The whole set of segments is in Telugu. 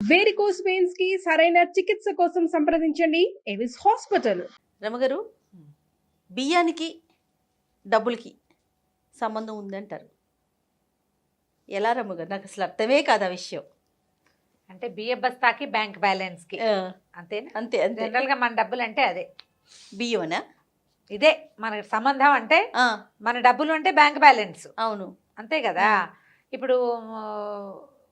వేరికోస్ వెయిన్స్ కి సరైన చికిత్స కోసం సంప్రదించండి ఎవిస్ హాస్పిటల్. రమగారు, బియ్యానికి డబ్బులకి సంబంధం ఉందంటారు. ఎలా రమ్మగారు? నాకు అసలు అర్థమే కాదు ఆ విషయం. అంటే బియ్య బస్తాకి బ్యాంక్ బ్యాలెన్స్కి అంతేనా? అంతే అంతే. జనరల్గా మన డబ్బులు అంటే అదే బియ్యమనా? ఇదే మనకి సంబంధం. అంటే మన డబ్బులు అంటే బ్యాంక్ బ్యాలెన్స్. అవును, అంతే కదా. ఇప్పుడు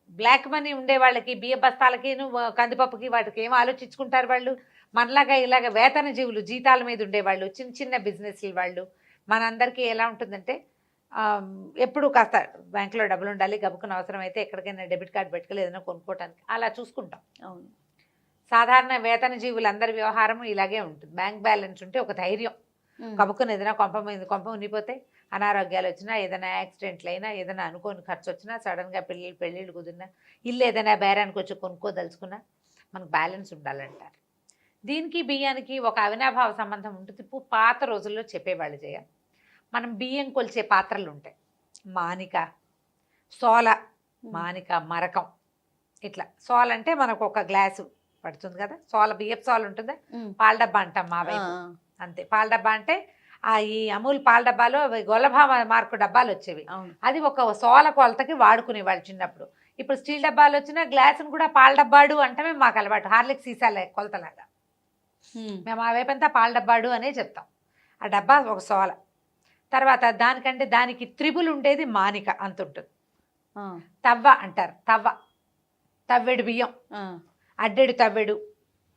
బ్లాక్ మనీ ఉండే వాళ్ళకి బియ్య బస్తాలకి కందిపప్పుకి వాటికి ఏం ఆలోచించుకుంటారు వాళ్ళు? మనలాగా ఇలాగ వేతన జీవులు, జీతాల మీద ఉండేవాళ్ళు, చిన్న చిన్న బిజినెస్లు వాళ్ళు, మనందరికీ ఎలా ఉంటుందంటే ఎప్పుడు కాస్త బ్యాంకులో డబ్బులు ఉండాలి, గబుక్కున అవసరం అయితే ఎక్కడికైనా డెబిట్ కార్డు పెట్టుకోవాలి ఏదైనా కొనుక్కోవడానికి, అలా చూసుకుంటాం. అవును, సాధారణ వేతన జీవులందరి వ్యవహారం ఇలాగే ఉంటుంది. బ్యాంక్ బ్యాలెన్స్ ఉంటే ఒక ధైర్యం. కబుక్కుని ఏదైనా కొంప ఉనిపోతే, అనారోగ్యాలు వచ్చినా, ఏదైనా యాక్సిడెంట్లు అయినా, ఏదైనా అనుకోని ఖర్చు వచ్చినా, సడన్గా పెళ్ళిళ్ళు కుదిరినా, ఇల్లు ఏదైనా బేరానికి వచ్చి కొనుక్కోదలుచుకున్నా మనకు బ్యాలెన్స్ ఉండాలంటారు. దీనికి బియ్యానికి ఒక అవినాభావ సంబంధం ఉంటుంది. పాత రోజుల్లో చెప్పేవాళ్ళు చేయ. మనం బియ్యం కొలిచే పాత్రలు ఉంటాయి. మానిక, సోల, మానిక, మరకం, ఇట్లా. సోల అంటే మనకు ఒక గ్లాసు పడుతుంది కదా, సోల, బియ్యపు సోల ఉంటుందా, పాల డబ్బా అంటాం మా వైపు. అంతే. పాల డబ్బా అంటే ఈ అమూల్ పాల డబ్బాలో గొల్లభామ మార్కు డబ్బాలు వచ్చేవి. అది ఒక సోల కొలతకి వాడుకునేవాళ్ళు చిన్నప్పుడు. ఇప్పుడు స్టీల్ డబ్బాలు వచ్చినా గ్లాసును కూడా పాల డబ్బాడు అంటమే మాకు అలవాటు. హార్లిక్స్ సీసాల కొలతలాగా మేము ఆ వైపంతా పాల డబ్బాడు అనే చెప్తాం. ఆ డబ్బా ఒక సోల. తర్వాత దానికంటే దానికి త్రిబుల్ ఉండేది మానిక, అంత ఉంటుంది. తవ్వ అంటారు. తవ్వెడు బియ్యం, అడ్డెడు తవ్వెడు,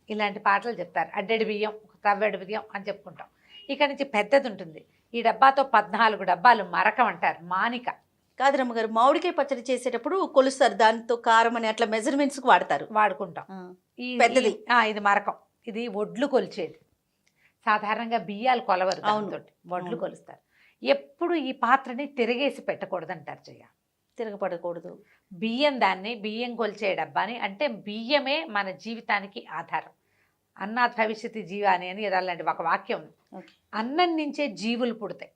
ఇలాంటి పాటలు చెప్తారు. అడ్డెడు బియ్యం, తవ్వెడు బియ్యం అని చెప్పుకుంటాం. ఇక నుంచి పెద్దది ఉంటుంది. ఈ డబ్బాతో 14 డబ్బాలు మరకం అంటారు, మానిక. కాదు రమ్మగారు, మామిడికాయ పచ్చడి చేసేటప్పుడు కొలుస్తారు, దాంతో కారం అని అట్లా మెజర్మెంట్స్కి వాడుకుంటాం. ఈ పెద్దది ఇది మరకం. ఇది ఒడ్లు కొలిచేది. సాధారణంగా బియ్యాలు కొలవరు, దాంతో ఒడ్లు కొలుస్తారు. ఎప్పుడు ఈ పాత్రని తిరగేసి పెట్టకూడదు అంటారు చెయ్య. తిరగపడకూడదు. బియ్యం కొలిచే డబ్బాని. అంటే బియ్యమే మన జీవితానికి ఆధారం. అన్నాత్ భవిష్యత్తు జీవాని అని అలాంటి ఒక వాక్యం ఉంది. అన్నం నుంచే జీవులు పుడతాయి.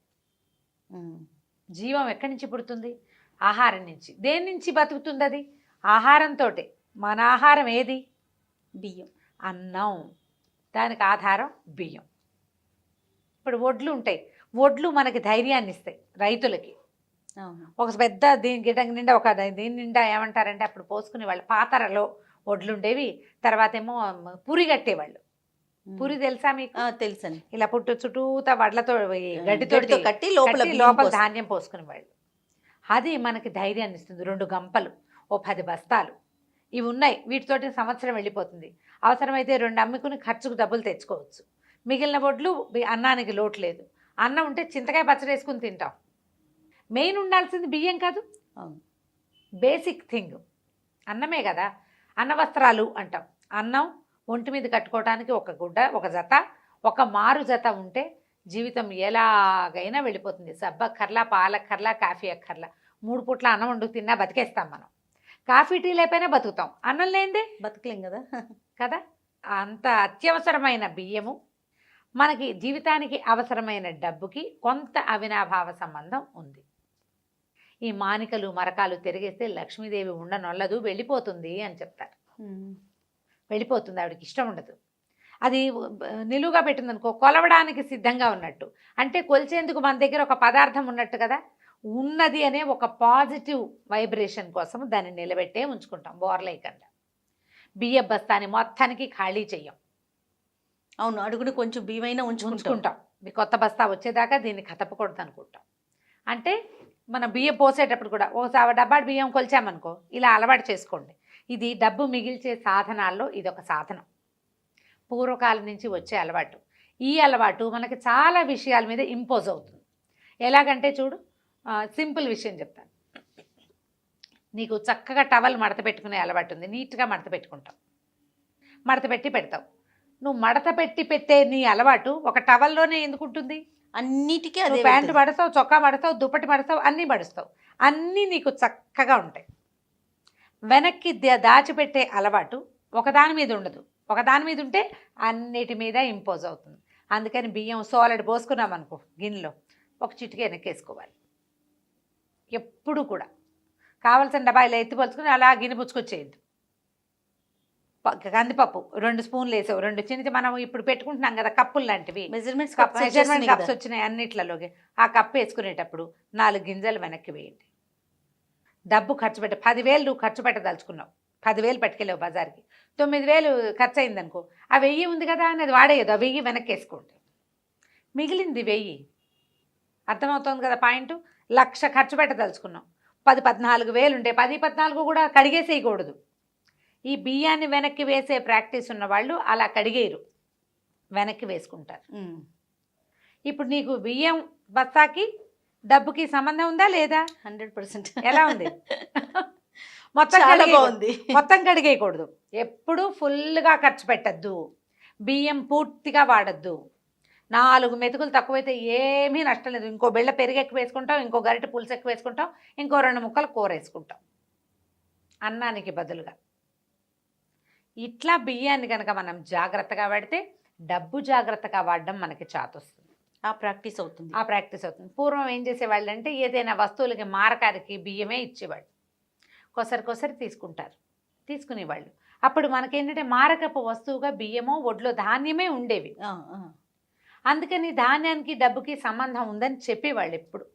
జీవం ఎక్కడి నుంచి పుడుతుంది? ఆహారం నుంచి. దేని నుంచి బతుకుతుంది అది? ఆహారంతో. మన ఆహారం ఏది? బియ్యం, అన్నం. దానికి ఆధారం బియ్యం. ఇప్పుడు ఒడ్లు ఉంటాయి. ఒడ్లు మనకి ధైర్యాన్ని ఇస్తాయి రైతులకి. ఒక పెద్ద గిడ్డ నిండా దీని నిండా ఏమంటారంటే అప్పుడు పోసుకునే వాళ్ళు పాతరలో ఒడ్లు ఉండేవి. తర్వాత ఏమో పురి కట్టేవాళ్ళు. పురి తెలుసా మీకు? తెలుసండి. ఇలా చుట్టూతా వడ్లతో గడ్డితో కట్టి లోపల ధాన్యం పోసుకునేవాళ్ళు. అది మనకి ధైర్యాన్ని ఇస్తుంది. 2 గంపలు, ఓ 10 బస్తాలు ఇవి ఉన్నాయి. వీటితోటి సంవత్సరం వెళ్ళిపోతుంది. అవసరమైతే 2 అమ్ముకుని ఖర్చుకు డబ్బులు తెచ్చుకోవచ్చు. మిగిలిన ఒడ్లు అన్నానికి లోటు లేదు. అన్నం ఉంటే చింతకాయ పచ్చడి వేసుకుని తింటాం. మెయిన్ ఉండాల్సింది బియ్యం కాదు, బేసిక్ థింగ్ అన్నమే కదా. అన్న వస్త్రాలు అంటాం. అన్నం ఒంటి మీద కట్టుకోవడానికి ఒక గుడ్డ, ఒక జత, ఒక మారు జత ఉంటే జీవితం ఎలాగైనా వెళ్ళిపోతుంది. సబ్బక్కర్లా, పాలక్కర్లా, కాఫీ అక్కర్లా. 3 పూట్ల అన్నం వండుకు తిన్నా బతికేస్తాం మనం. కాఫీ టీ లేకపోయినా బతుకుతాం. అన్నం లేనిదే బతకలేం కదా. కదా. అంత అత్యవసరమైన బియ్యము మనకి జీవితానికి అవసరమైన డబ్బుకి కొంత అవినాభావ సంబంధం ఉంది. ఈ మానికలు, మరకాలు తిరిగేస్తే లక్ష్మీదేవి ఉండనొల్లదు, వెళ్ళిపోతుంది అని చెప్తారు. వెళ్ళిపోతుంది, ఆవిడకి ఇష్టం ఉండదు. అది నిలువుగా పెట్టిందనుకో కొలవడానికి సిద్ధంగా ఉన్నట్టు. అంటే కొలిచేందుకు మన దగ్గర ఒక పదార్థం ఉన్నట్టు కదా. ఉన్నది అనే ఒక పాజిటివ్ వైబ్రేషన్ కోసం దాన్ని నిలబెట్టే ఉంచుకుంటాం బోర్లేకుండా. బియ్య బస్తాని మొత్తానికి ఖాళీ చెయ్యం. అవును, అడుగుని కొంచెం బియ్యమైనా ఉంచుకుంటాం. కొత్త బస్తా వచ్చేదాకా దీన్ని కతపకూడదు అనుకుంటాం. అంటే మన బియ్యం పోసేటప్పుడు కూడా ఓసారి డబ్బాడు బియ్యం కొలిచామనుకో, ఇలా అలవాటు చేసుకోండి. ఇది డబ్బు మిగిల్చే సాధనాల్లో ఇదొక సాధనం. పూర్వకాలం నుంచి వచ్చే అలవాటు. ఈ అలవాటు మనకి చాలా విషయాల మీద ఇంపోజ్ అవుతుంది. ఎలాగంటే చూడు, సింపుల్ విషయం చెప్తాను. నీకు చక్కగా టవల్ మడత పెట్టుకునే అలవాటు ఉంది. నీట్గా మడత పెట్టుకుంటావు, మడత పెట్టి పెడతావు. నువ్వు మడత పెట్టి పెట్టే నీ అలవాటు ఒక టవల్లోనే ఎందుకు ఉంటుంది? అన్నిటికీ అదే. ప్యాంటు మడతావు, చొక్కా మడతావు, దుప్పటి మడతావు, అన్నీ మడుస్తావు. అన్నీ నీకు చక్కగా ఉంటాయి. వెనక్కి దాచిపెట్టే అలవాటు ఒకదాని మీద ఉండదు. ఒకదాని మీద ఉంటే అన్నిటి మీద ఇంపోజ్ అవుతుంది. అందుకని బియ్యం సోలెడ్ పోసుకున్నాం అనుకో గిన్నెలో, ఒక చిటికి వెనక్కేసుకోవాలి ఎప్పుడు కూడా. కావాల్సిన డబ్బా ఇలా ఎత్తి పలుచుకుని అలా గిన్నె పుచ్చుకొచ్చేయద్దు. కందిపప్పు 2 స్పూన్లు వేసావు, 2 చిన్న మనం ఇప్పుడు పెట్టుకుంటున్నాం కదా కప్పులు లాంటివి, మెజర్మెంట్స్ మెజర్మెంట్ కప్స్ వచ్చినాయి అన్నిట్లలోకి. ఆ కప్పు వేసుకునేటప్పుడు 4 గింజలు వెనక్కి వేయండి. డబ్బు ఖర్చు 10,000 నువ్వు ఖర్చు పెట్టదలుచుకున్నావు, 10,000 పట్టుకెళ్ళావు బజార్కి, 9,000 ఖర్చు అయిందనుకో, ఆ 1000 ఉంది కదా అని అది వాడేయదు, ఆ 1000 వెనక్కి వేసుకోండి, మిగిలింది 1000. అర్థమవుతుంది కదా పాయింట్? 1,00,000 ఖర్చు పెట్టదలుచుకున్నాం, 14,000 ఉంటే 14 కూడా కడిగేసేయకూడదు. ఈ బియ్యాన్ని వెనక్కి వేసే ప్రాక్టీస్ ఉన్న వాళ్ళు అలా కడిగేయరు, వెనక్కి వేసుకుంటారు. ఇప్పుడు నీకు బియ్యం బస్తాకి డబ్బుకి సంబంధం ఉందా లేదా? 100%. ఎలా ఉంది? మొత్తం కడిగేయకూడదు, ఎప్పుడు ఫుల్గా ఖర్చు పెట్టద్దు, బియ్యం పూర్తిగా వాడద్దు. 4 మెతుకులు తక్కువైతే ఏమీ నష్టం లేదు, ఇంకో బిళ్ళ పెరుగు ఎక్కువ వేసుకుంటాం, ఇంకో గరిటె పులుసు ఎక్కువ వేసుకుంటాం, ఇంకో 2 ముక్కలు కూర వేసుకుంటాం అన్నానికి బదులుగా. ఇట్లా బియ్యాన్ని కనుక మనం జాగ్రత్తగా వాడితే డబ్బు జాగ్రత్తగా వాడడం మనకి చాతొస్తుంది, ఆ ప్రాక్టీస్ అవుతుంది. పూర్వం ఏం చేసేవాళ్ళు అంటే ఏదైనా వస్తువులకి మారకారికి బియ్యమే ఇచ్చేవాళ్ళు, కొసరి తీసుకునేవాళ్ళు. అప్పుడు మనకేంటంటే మారకపు వస్తువుగా బియ్యమో ఒడ్లో ధాన్యమే ఉండేవి. అందుకని ధాన్యానికి డబ్బుకి సంబంధం ఉందని చెప్పేవాళ్ళు. ఎప్పుడు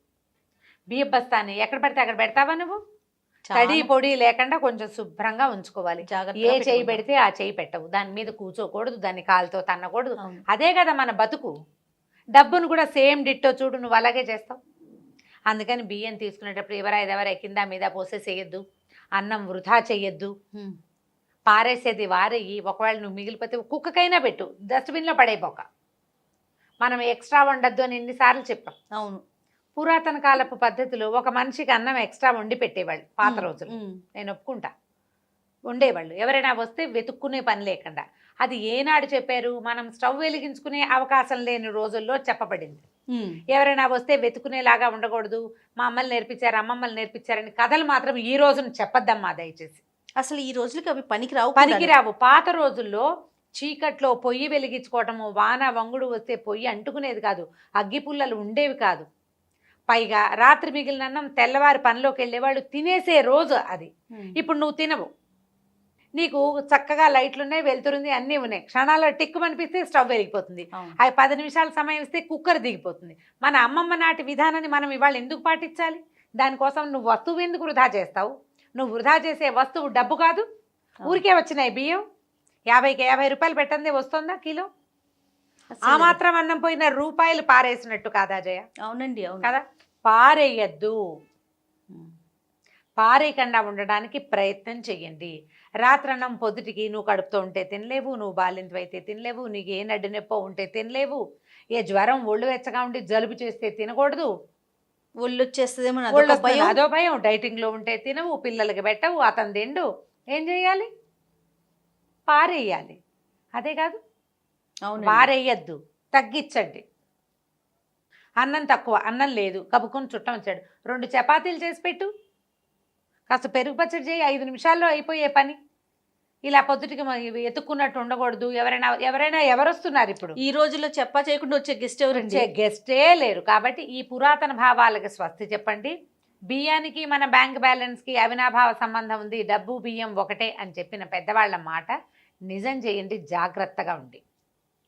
బియ్య బస్తాని ఎక్కడ పడితే అక్కడ పెడతావా నువ్వు? తడి పొడి లేకుండా కొంచెం శుభ్రంగా ఉంచుకోవాలి. ఏ చేయి పెడితే ఆ చేయి పెట్టవు, దాని మీద కూర్చోకూడదు, దాన్ని కాలుతో తన్నకూడదు. అదే కదా మన బతుకు. డబ్బును కూడా సేమ్ డిట్టో చూడు, నువ్వు అలాగే చేస్తావు. అందుకని బియ్యం తీసుకునేటప్పుడు ఎవరైనా కింద మీద పోసేసేయద్దు, అన్నం వృధా చెయ్యొద్దు, పారేసేది వారేయి. ఒకవేళ నువ్వు మిగిలిపోతే కుక్కకైనా పెట్టు, డస్ట్బిన్లో పడైపోక. మనం ఎక్స్ట్రా వండద్దు అని ఎన్నిసార్లు చెప్పాం. అవును, పురాతన కాలపు పద్ధతిలో ఒక మనిషికి అన్నం ఎక్స్ట్రా వండి పెట్టేవాళ్ళు పాత రోజులు, నేను ఒప్పుకుంటా, ఉండేవాళ్ళు. ఎవరైనా వస్తే వెతుక్కునే పని లేకుండా. అది ఏనాడు చెప్పారు? మనం స్టవ్ వెలిగించుకునే అవకాశం లేని రోజుల్లో చెప్పబడింది. ఎవరైనా వస్తే వెతుకునేలాగా ఉండకూడదు, మా అమ్మలు నేర్పించారు, అమ్మమ్మలు నేర్పించారని కథలు మాత్రం ఈ రోజున చెప్పద్దమ్మా దయచేసి. అసలు ఈ రోజులకి అవి పనికిరావు. పాత రోజుల్లో చీకట్లో పొయ్యి వెలిగించుకోవటము, వాన వంగుడు వస్తే పొయ్యి అంటుకునేది కాదు, అగ్గి పుల్లలు ఉండేవి కాదు. పైగా రాత్రి మిగిలిన అన్నం తెల్లవారి పనిలోకి వెళ్ళేవాళ్ళు తినేసే రోజు అది. ఇప్పుడు నువ్వు తినవు, నీకు చక్కగా లైట్లు ఉన్నాయి, వెళ్తురుంది, అన్నీ ఉన్నాయి, క్షణాల్లో టిక్కు అనిపిస్తే స్టవ్ వెలిగిపోతుంది, అవి 10 నిమిషాల సమయం ఇస్తే కుక్కర్ దిగిపోతుంది. మన అమ్మమ్మ నాటి విధానాన్ని మనం ఇవాళ ఎందుకు పాటించాలి? దానికోసం నువ్వు వస్తువు ఎందుకు వృధా చేస్తావు? నువ్వు వృధా చేసే వస్తువు డబ్బు కాదు. ఊరికే వచ్చినాయి బియ్యం, 50కి 50 రూపాయలు పెట్టందే వస్తుందా కిలో? ఆ మాత్రం అన్నం పోయిన రూపాయలు పారేసినట్టు కాదా జయ? అవునండి, అవును కదా. పారేయద్దు, పారేయకుండా ఉండడానికి ప్రయత్నం చెయ్యండి. రాత్రన్నం పొద్దుటికి నువ్వు కడుపుతో ఉంటే తినలేవు, నువ్వు బాలింతవైతే తినలేవు, నీకు ఏ నడ్డి నొప్పో ఉంటే తినలేవు, ఏ జ్వరం ఒళ్ళు వెచ్చగా ఉండి జలుబు చేస్తే తినకూడదు, ఒళ్ళు వచ్చేస్తుందేమో అదో భయం, డైటింగ్లో ఉంటే తినవు, పిల్లలకి పెట్టవు, అతను తిండు, ఏం చేయాలి? పారేయాలి. అదే కాదు, పారేయద్దు, తగ్గించండి. అన్నం తక్కువ, అన్నం లేదు, కబుక్కుని చుట్టం వచ్చాడు, 2 చపాతీలు చేసి పెట్టు, కాస్త పెరుగు పచ్చడి చేయి, 5 నిమిషాల్లో అయిపోయే పని. ఇలా పొద్దుటికి ఎత్తుక్కున్నట్టు ఉండకూడదు. ఎవరైనా ఎవరొస్తున్నారు ఇప్పుడు ఈ రోజుల్లో చెప్పా చేయకుండా వచ్చే గెస్ట్ ఎవరండి? గెస్టే లేరు. కాబట్టి ఈ పురాతన భావాలకు స్వస్తి చెప్పండి. బియ్యానికి మన బ్యాంక్ బ్యాలెన్స్కి అవినాభావ సంబంధం ఉంది, డబ్బు బియ్యం ఒకటే అని చెప్పిన పెద్దవాళ్ళ మాట నిజం చేయండి, జాగ్రత్తగా ఉండి.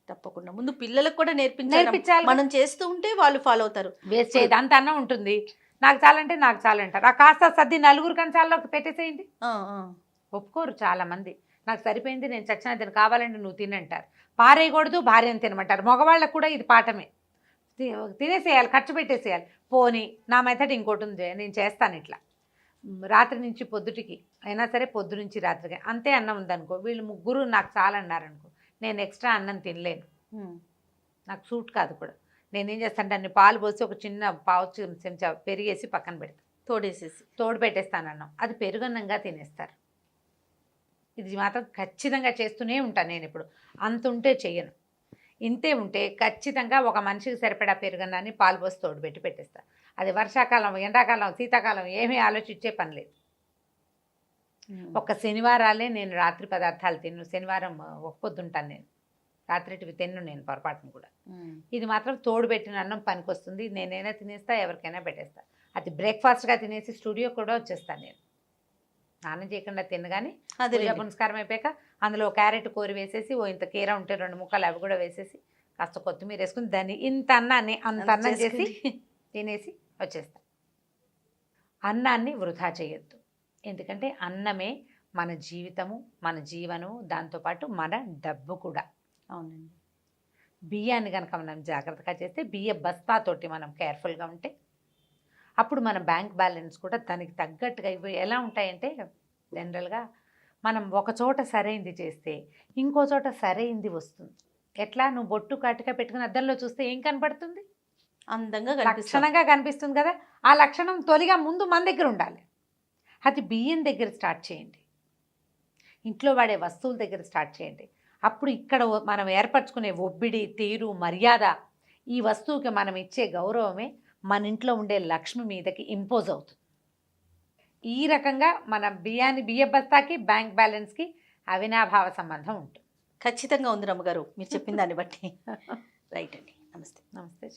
తప్పకుండా ముందు పిల్లలకు కూడా నేర్పించాలి. మనం చేస్తూ ఉంటే వాళ్ళు ఫాలో అవుతారు. వేస్ట్ చేయదు, అంత అన్నం ఉంటుంది, నాకు చాలంటే నాకు చాలంటారు. ఆ కాస్త సర్ది 4 కంచాల్లోకి పెట్టేసేయండి. ఒప్పుకోరు చాలా మంది. నాకు సరిపోయింది, నేను చచ్చిన తిని, కావాలంటే నువ్వు తినంటారు. పారేయకూడదు, భార్యను తినమంటారు. మగవాళ్ళకు కూడా ఇది పాఠమే, తినేసేయాలి, ఖర్చు పెట్టేసేయాలి. పోనీ నా మెథడ్ ఇంకోటి ఉంది, నేను చేస్తాను ఇట్లా. రాత్రి నుంచి పొద్దుటికి అయినా సరే, పొద్దు నుంచి రాత్రికి అంతే అన్నం ఉందనుకో, వీళ్ళు 3 నాకు చాలన్నారనుకో, నేను ఎక్స్ట్రా అన్నం తినలేను, నాకు సూట్ కాదు కూడా. నేనేం చేస్తాను, దాన్ని పాలు పోసి ఒక చిన్న పావు చెంచా పెరిగేసి పక్కన పెడతాను, తోడు పెట్టేస్తాను అన్నం, అది పెరుగన్నంగా తినేస్తారు. ఇది మాత్రం ఖచ్చితంగా చేస్తూనే ఉంటాను నేను. ఇప్పుడు అంత ఉంటే చెయ్యను, ఇంతే ఉంటే ఖచ్చితంగా ఒక మనిషికి సరిపడా పెరుగన్నాన్ని పాలు పోసి తోడు పెట్టి పెట్టేస్తాను. అది వర్షాకాలం, ఎండాకాలం, శీతాకాలం ఏమీ ఆలోచించే పని లేదు. ఒక శనివారాలే నేను రాత్రి పదార్థాలు తిన్ను, శనివారం ఒక పొద్దుంటాను నేను, రాత్రిటివి తిన్ను నేను పొరపాటును కూడా. ఇది మాత్రం తోడు పెట్టిన అన్నం పనికొస్తుంది, నేనైనా తినేస్తా, ఎవరికైనా పెట్టేస్తా. అది బ్రేక్ఫాస్ట్గా తినేసి స్టూడియో కూడా వచ్చేస్తాను నేను, స్నానం చేయకుండా తినగానే పూజ పునస్కారం అయిపోయాక అందులో క్యారెట్ కూర వేసేసి ఓ ఇంత కీర ఉంటే 2 ముక్కలు అవి కూడా వేసేసి కాస్త కొత్తిమీర వేసుకుని దాన్ని ఇంత అన్నాన్ని అంత అన్నం చేసి తినేసి వచ్చేస్తాం. అన్నాన్ని వృధా చేయొద్దు, ఎందుకంటే అన్నమే మన జీవితము, మన జీవనము, దాంతోపాటు మన డబ్బు కూడా. అవునండి. బియ్యాన్ని కనుక మనం జాగ్రత్తగా చేస్తే, బియ్య బస్తాతోటి మనం కేర్ఫుల్గా ఉంటే అప్పుడు మన బ్యాంక్ బ్యాలెన్స్ కూడా దానికి తగ్గట్టుగా ఇవి ఎలా ఉంటాయంటే, జనరల్గా మనం ఒక చోట సరైంది చేస్తే ఇంకో చోట సరైంది వస్తుంది. ఎట్లా, నువ్వు బొట్టు కాటుగా పెట్టుకుని అద్దంలో చూస్తే ఏం కనపడుతుంది? అందంగా కనిపిస్తాం. లక్షణంగా కనిపిస్తుంది కదా. ఆ లక్షణం తొలిగా ముందు మన దగ్గర ఉండాలి. అది బియ్యం దగ్గర స్టార్ట్ చేయండి, ఇంట్లో వాడే వస్తువుల దగ్గర స్టార్ట్ చేయండి. అప్పుడు ఇక్కడ మనం ఏర్పరచుకునే ఒబ్బిడి, తీరు, మర్యాద, ఈ వస్తువుకి మనం ఇచ్చే గౌరవమే మన ఇంట్లో ఉండే లక్ష్మి మీదకి ఇంపోజ్ అవుతుంది. ఈ రకంగా మన బియ్య బస్తాకి బ్యాంక్ బ్యాలెన్స్కి అవినాభావ సంబంధం ఉంటుంది. ఖచ్చితంగా ఉంది రమ్మగారు మీరు చెప్పిన దాన్ని బట్టి. రైట్ అండి. నమస్తే. నమస్తే.